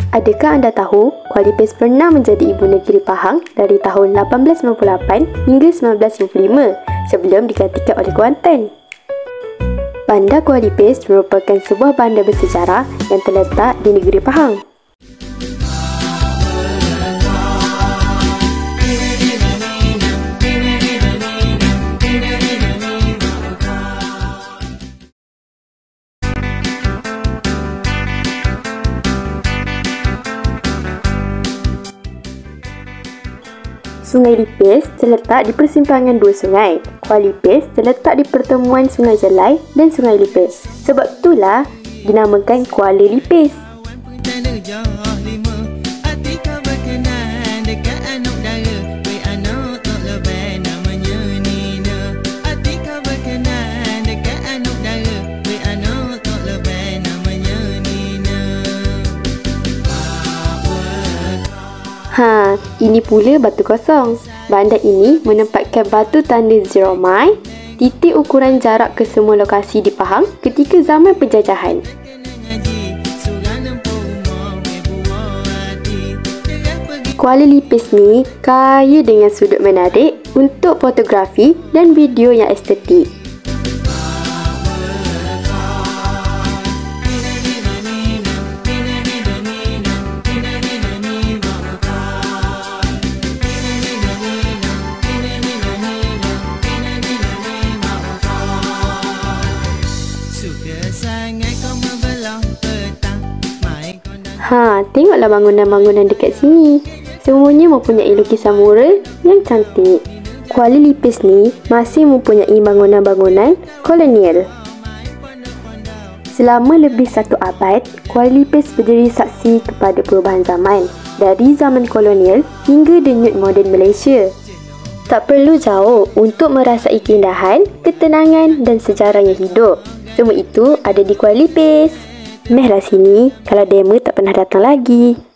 Adakah anda tahu Kuala Lipis pernah menjadi ibu negeri Pahang dari tahun 1898 hingga 1955 sebelum digantikan oleh Kuantan? Bandar Kuala Lipis merupakan sebuah bandar bersejarah yang terletak di negeri Pahang. Sungai Lipis terletak di persimpangan dua sungai. Kuala Lipis terletak di pertemuan Sungai Jelai dan Sungai Lipis. Sebab itulah dinamakan Kuala Lipis. Ini pula Batu Kosong. Bandar ini menempatkan batu tanda Zero Mile, titik ukuran jarak ke semua lokasi di Pahang ketika zaman penjajahan. Kuala Lipis ni kaya dengan sudut menarik untuk fotografi dan video yang estetik. Tengoklah bangunan-bangunan dekat sini. Semuanya mempunyai lukisan mural yang cantik. Kuala Lipis ni masih mempunyai bangunan-bangunan kolonial. Selama lebih 1 abad, Kuala Lipis berdiri saksi kepada perubahan zaman, dari zaman kolonial hingga denyut moden Malaysia. Tak perlu jauh untuk merasai keindahan, ketenangan dan sejarah yang hidup. Semua itu ada di Kuala Lipis. Mehlah sini kalau demo tak pernah datang lagi.